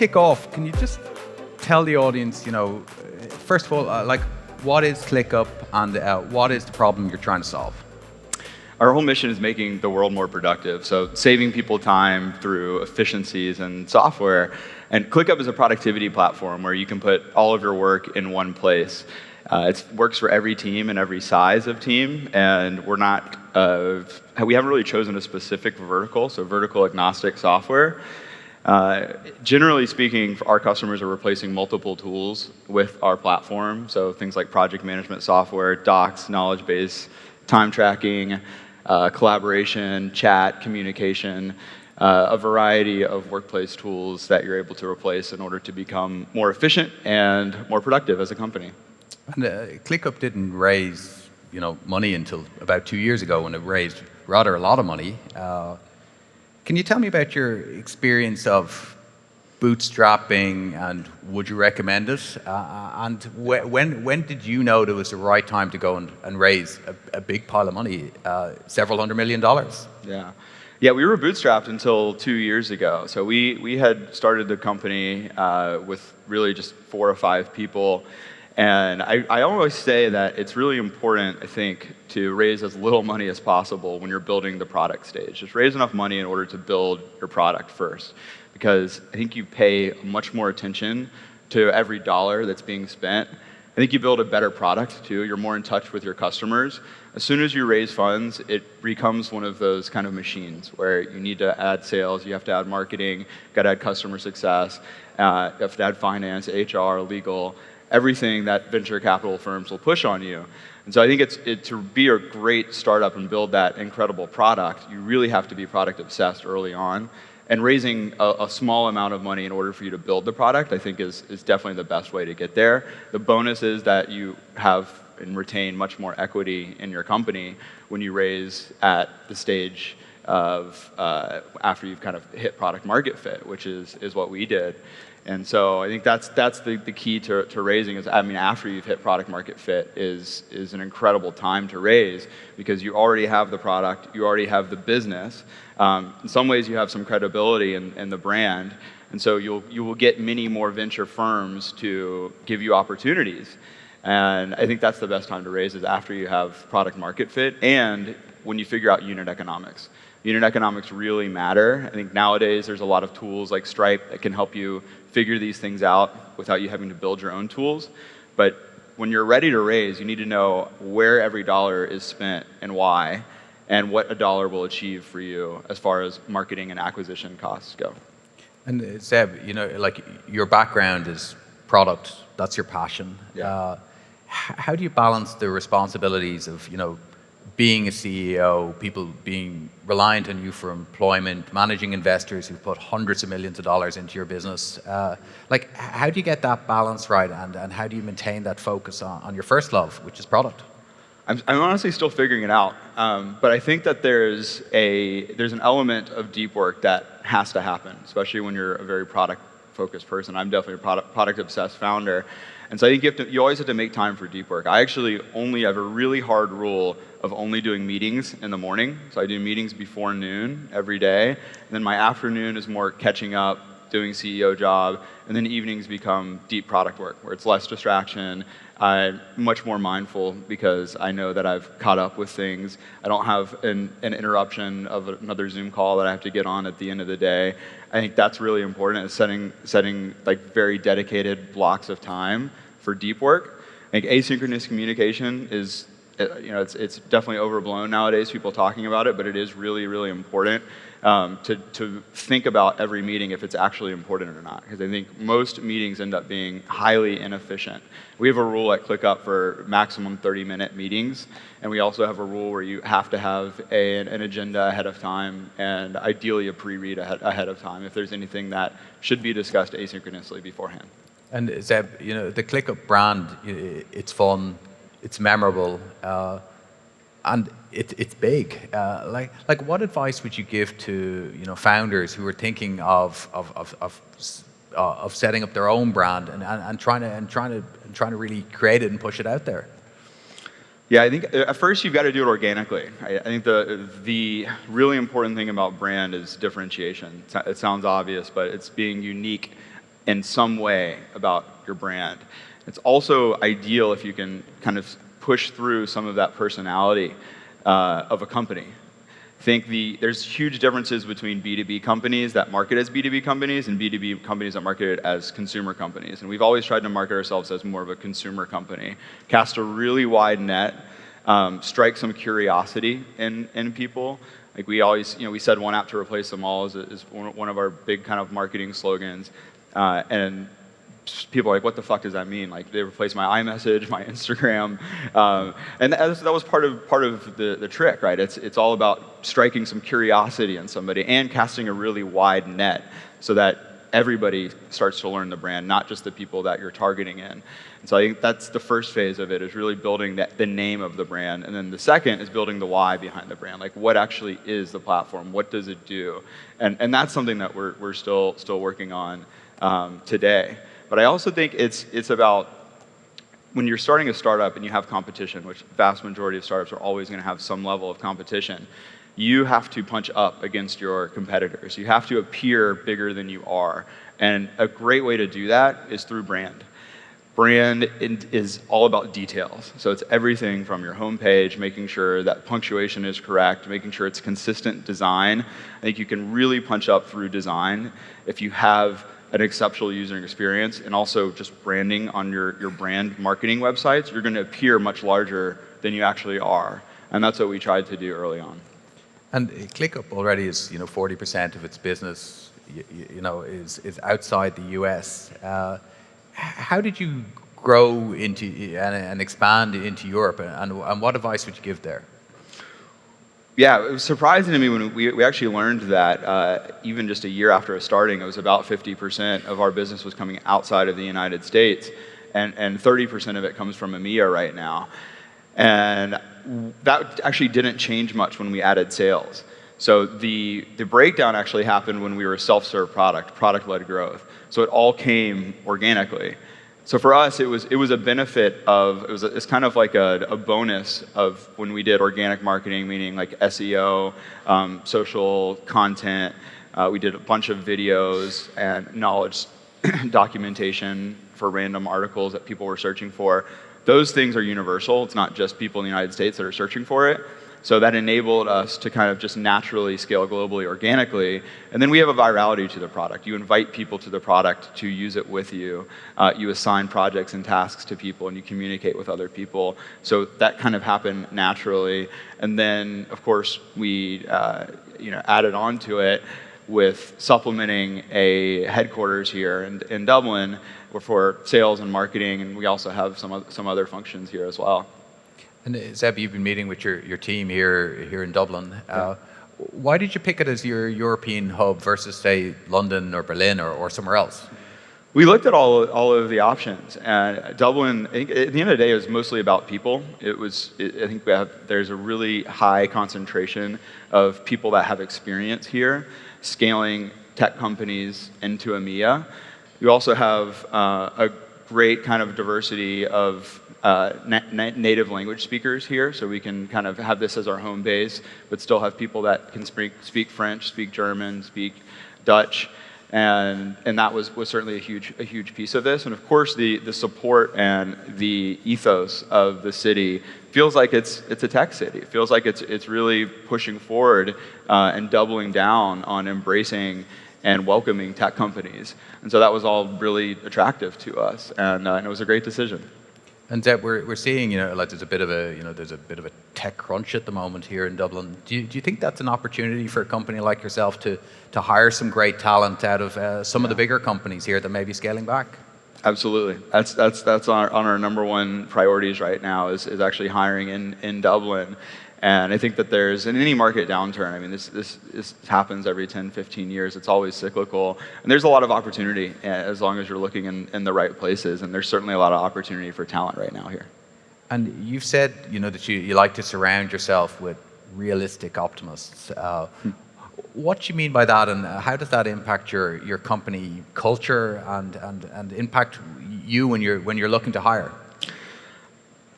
kick off, can you just tell the audience, first of all, what is ClickUp and what is the problem you're trying to solve? Our whole mission is making the world more productive, so saving people time through efficiencies and software. And ClickUp is a productivity platform where you can put all of your work in one place. It works for every team and every size of team, and we haven't really chosen a specific vertical, so vertical agnostic software. Generally speaking, our customers are replacing multiple tools with our platform, so things like project management software, docs, knowledge base, time tracking, collaboration, chat, communication, a variety of workplace tools that you're able to replace in order to become more efficient and more productive as a company. And ClickUp didn't raise, money until about 2 years ago, when it raised rather a lot of money. Can you tell me about your experience of bootstrapping, and would you recommend it? And when did you know it was the right time to go and raise a big pile of money, several $100 million? Yeah, we were bootstrapped until 2 years ago. So we had started the company with really just 4 or 5 people. And I always say that it's really important, I think, to raise as little money as possible when you're building the product stage. Just raise enough money in order to build your product first. Because I think you pay much more attention to every dollar that's being spent. I think you build a better product too. You're more in touch with your customers. As soon as you raise funds, it becomes one of those kind of machines where you need to add sales, you have to add marketing, you've got to add customer success, you have to add finance, HR, legal, everything that venture capital firms will push on you. And so I think to be a great startup and build that incredible product, you really have to be product obsessed early on. And raising a small amount of money in order for you to build the product, I think is definitely the best way to get there. The bonus is that you have and retain much more equity in your company when you raise at the stage of after you've kind of hit product market fit, which is what we did. And so I think that's the key to raising is, after you've hit product market fit is an incredible time to raise, because you already have the product, you already have the business. In some ways you have some credibility in the brand, and so you will get many more venture firms to give you opportunities. And I think that's the best time to raise, is after you have product market fit and when you figure out unit economics. Unit economics really matter. I think nowadays there's a lot of tools like Stripe that can help you figure these things out without you having to build your own tools. But when you're ready to raise, you need to know where every dollar is spent and why, and what a dollar will achieve for you as far as marketing and acquisition costs go. And Zeb, your background is product, that's your passion. Yeah. How do you balance the responsibilities of, being a CEO, people being reliant on you for employment, managing investors who put hundreds of millions of dollars into your business? How do you get that balance right, and how do you maintain that focus on your first love, which is product? I'm honestly still figuring it out, but I think that there's an element of deep work that has to happen, especially when you're a very product-focused person. I'm definitely a product-obsessed founder. And so I think you always have to make time for deep work. I actually only have a really hard rule of only doing meetings in the morning. So I do meetings before noon every day. And then my afternoon is more catching up, doing CEO job, and then evenings become deep product work, where it's less distraction. I'm much more mindful because I know that I've caught up with things. I don't have an interruption of another Zoom call that I have to get on at the end of the day. I think that's really important, is setting like very dedicated blocks of time for deep work. I think asynchronous communication is, it's definitely overblown nowadays, people talking about it, but it is really, really important to think about every meeting if it's actually important or not. Because I think most meetings end up being highly inefficient. We have a rule at ClickUp for maximum 30-minute meetings, and we also have a rule where you have to have an agenda ahead of time, and ideally a pre-read ahead of time if there's anything that should be discussed asynchronously beforehand. And Zeb, the ClickUp brand, it's fun, it's memorable, and it's big. Like what advice would you give to founders who are thinking of setting up their own brand and trying to really create it and push it out there? Yeah, I think at first you've got to do it organically. I think the really important thing about brand is differentiation. It sounds obvious, but it's being unique in some way about your brand. It's also ideal if you can kind of push through some of that personality of a company. There's huge differences between B2B companies that market as B2B companies and B2B companies that market as consumer companies. And we've always tried to market ourselves as more of a consumer company. Cast a really wide net, strike some curiosity in people. Like we always, we said one app to replace them all is one of our big kind of marketing slogans. And people are like, what the fuck does that mean? Like they replaced my iMessage, my Instagram, and that was part of the trick, right? It's all about striking some curiosity in somebody and casting a really wide net so that everybody starts to learn the brand, not just the people that you're targeting in. And so I think that's the first phase of it, is really building the name of the brand, and then the second is building the why behind the brand. Like what actually is the platform? What does it do? And that's something that we're still working on today. But I also think it's about when you're starting a startup and you have competition, which vast majority of startups are always going to have some level of competition, you have to punch up against your competitors. You have to appear bigger than you are. And a great way to do that is through brand. Brand is all about details. So it's everything from your homepage, making sure that punctuation is correct, making sure it's consistent design. I think you can really punch up through design if you have an exceptional user experience, and also just branding on your brand marketing websites. You're going to appear much larger than you actually are. And that's what we tried to do early on. And ClickUp already is, 40% of its business, is outside the US. How did you grow into and expand into Europe, and what advice would you give there? Yeah, it was surprising to me when we actually learned that even just a year after us starting, it was about 50% of our business was coming outside of the United States, and 30% of it comes from EMEA right now. And that actually didn't change much when we added sales. So the breakdown actually happened when we were a self-serve product-led growth. So it all came organically. So for us, it was a benefit of, it's kind of like a bonus of when we did organic marketing, meaning like SEO, social content. We did a bunch of videos and knowledge documentation for random articles that people were searching for. Those things are universal. It's not just people in the United States that are searching for it. So that enabled us to kind of just naturally scale globally, organically. And then we have a virality to the product. You invite people to the product to use it with you. You assign projects and tasks to people, and you communicate with other people. So that kind of happened naturally. And then, of course, we added on to it with supplementing a headquarters here in Dublin for sales and marketing, and we also have some other functions here as well. And Zeb, you've been meeting with your team here in Dublin. Why did you pick it as your European hub versus, say, London or Berlin or somewhere else? We looked at all of the options, and Dublin, I think at the end of the day, it was mostly about people. I think there's a really high concentration of people that have experience here, scaling tech companies into EMEA. You also have a great kind of diversity of native language speakers here, so we can kind of have this as our home base, but still have people that can speak French, speak German, speak Dutch, and that was certainly a huge piece of this. And of course, the support and the ethos of the city feels like it's a tech city. It feels like it's really pushing forward and doubling down on embracing and welcoming tech companies. And so that was all really attractive to us, and it was a great decision. And Zeb, we're seeing, like there's a bit of a tech crunch at the moment here in Dublin. Do you think that's an opportunity for a company like yourself to hire some great talent out of some of the bigger companies here that may be scaling back? Absolutely. That's on our number one priorities right now is actually hiring in Dublin. And I think that there's, in any market downturn, I mean, this happens every 10, 15 years. It's always cyclical. And there's a lot of opportunity as long as you're looking in the right places. And there's certainly a lot of opportunity for talent right now here. And you've said, that you like to surround yourself with realistic optimists. What do you mean by that, and how does that impact your company culture and impact you when you're looking to hire?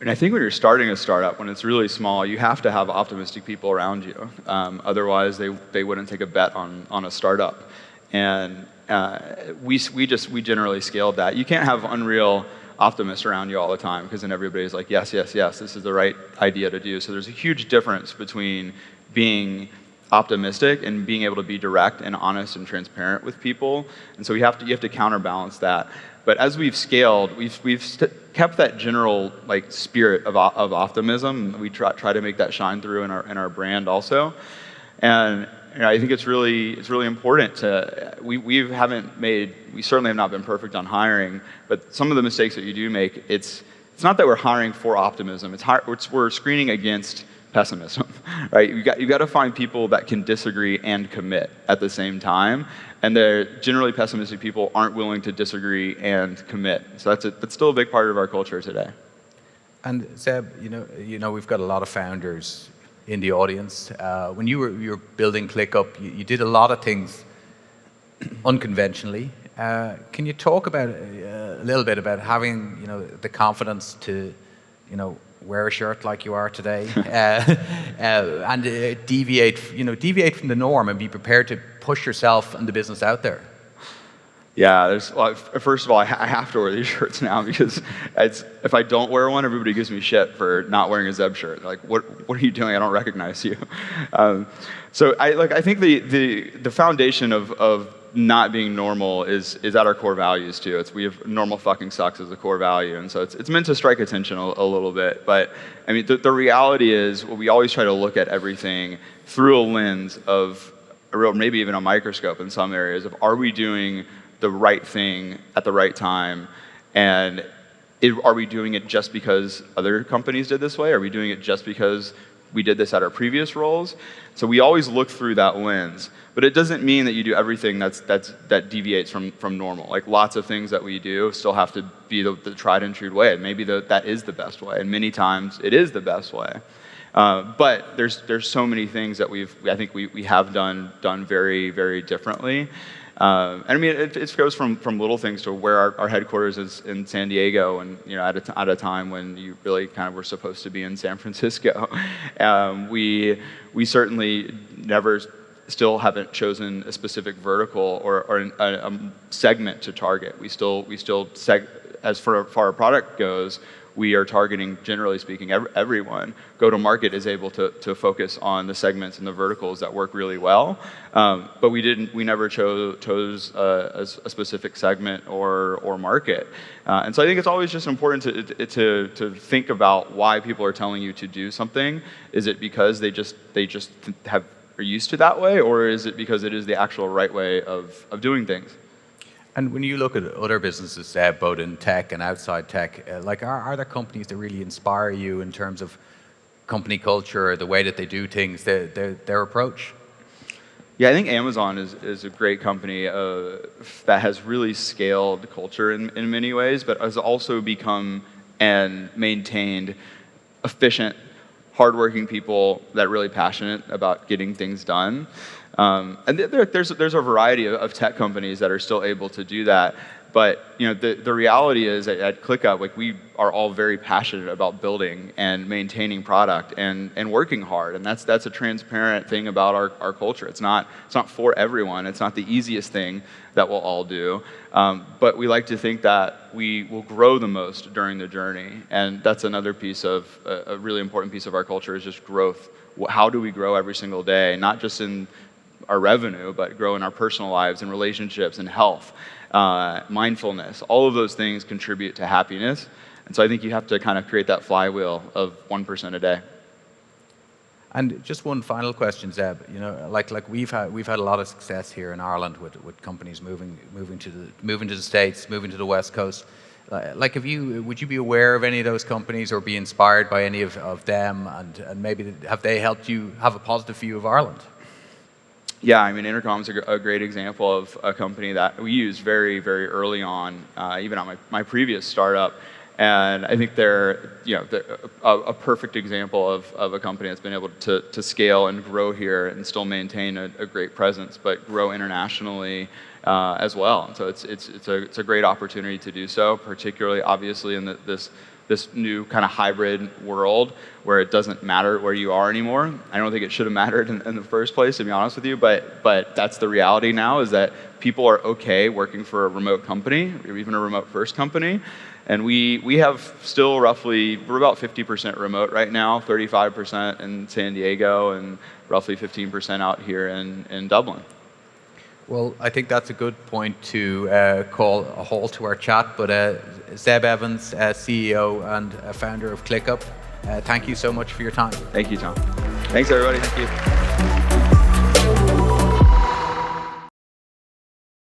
And I think when you're starting a startup, when it's really small, you have to have optimistic people around you. Otherwise, they wouldn't take a bet on a startup. And we generally scaled that. You can't have unreal optimists around you all the time, because then everybody's like, yes, yes, yes, this is the right idea to do. So there's a huge difference between being optimistic and being able to be direct and honest and transparent with people. And so you have to counterbalance that. But as we've scaled, we've kept that general like spirit of optimism. We try to make that shine through in our brand also. And I think it's really important to we certainly have not been perfect on hiring, but some of the mistakes that you do make, it's not that we're hiring for optimism. We're screening against pessimism, right? You got to find people that can disagree and commit at the same time, and they're generally pessimistic people aren't willing to disagree and commit. So that's still a big part of our culture today. And Zeb, you know, we've got a lot of founders in the audience. When you were building ClickUp, you did a lot of things unconventionally. Can you talk about a little bit about having the confidence to wear a shirt like you are today and deviate from the norm and be prepared to push yourself and the business out there? Yeah, first of all, I have to wear these shirts now, because if I don't wear one, everybody gives me shit for not wearing a Zeb shirt. Like, what are you doing? I don't recognize you. So I think the foundation of not being normal is at our core values too. We have normal fucking sucks as a core value, and so it's meant to strike attention a little bit. But I mean, the reality is, we always try to look at everything through a lens of maybe even a microscope in some areas of, are we doing the right thing at the right time, and are we doing it just because other companies did this way? Are we doing it just because we did this at our previous roles? So we always look through that lens, but it doesn't mean that you do everything that deviates from normal. Like, lots of things that we do still have to be the tried and true way, and maybe that is the best way, and many times it is the best way. But there's so many things that I think we have done very, very differently. And I mean, it goes from little things to where our headquarters is in San Diego, and at a time when you really kind of were supposed to be in San Francisco. We certainly still haven't chosen a specific vertical or a segment to target. We still as far our product goes, we are targeting, generally speaking, everyone. Go-to-market is able to focus on the segments and the verticals that work really well, but we never chose a specific segment or market. And so I think it's always just important to think about why people are telling you to do something. Is it because they just are used to that way, or is it because it is the actual right way of doing things? And when you look at other businesses, both in tech and outside tech, are there companies that really inspire you in terms of company culture, the way that they do things, their approach? Yeah, I think Amazon is a great company that has really scaled culture in many ways, but has also become and maintained efficient, hardworking people that are really passionate about getting things done. And there's a variety of tech companies that are still able to do that. But the reality is at ClickUp, we are all very passionate about building and maintaining product and working hard. And that's a transparent thing about our culture. It's not for everyone. It's not the easiest thing that we'll all do. But we like to think that we will grow the most during the journey. And that's another piece of a really important piece of our culture, is just growth. How do we grow every single day? Not just in our revenue, but grow in our personal lives and relationships and health, mindfulness. All of those things contribute to happiness. And so I think you have to kind of create that flywheel of 1% a day. And just one final question, Zeb. We've had a lot of success here in Ireland with companies moving to the States, moving to the West Coast. Would you be aware of any of those companies or be inspired by any of them? And maybe have they helped you have a positive view of Ireland? Yeah, I mean, Intercom's a great example of a company that we used very, very early on, even at my previous startup. And I think they're a perfect example of a company that's been able to scale and grow here and still maintain a great presence, but grow internationally as well. And so it's a great opportunity to do so, particularly obviously in this this new kind of hybrid world where it doesn't matter where you are anymore. I don't think it should have mattered in the first place, to be honest with you, but that's the reality now, is that people are okay working for a remote company, or even a remote first company. And we have still roughly, we're about 50% remote right now, 35% in San Diego, and roughly 15% out here in Dublin. Well, I think that's a good point to call a halt to our chat. But Zeb Evans, CEO and founder of ClickUp, thank you so much for your time. Thank you, Tom. Thanks, everybody. Thank you.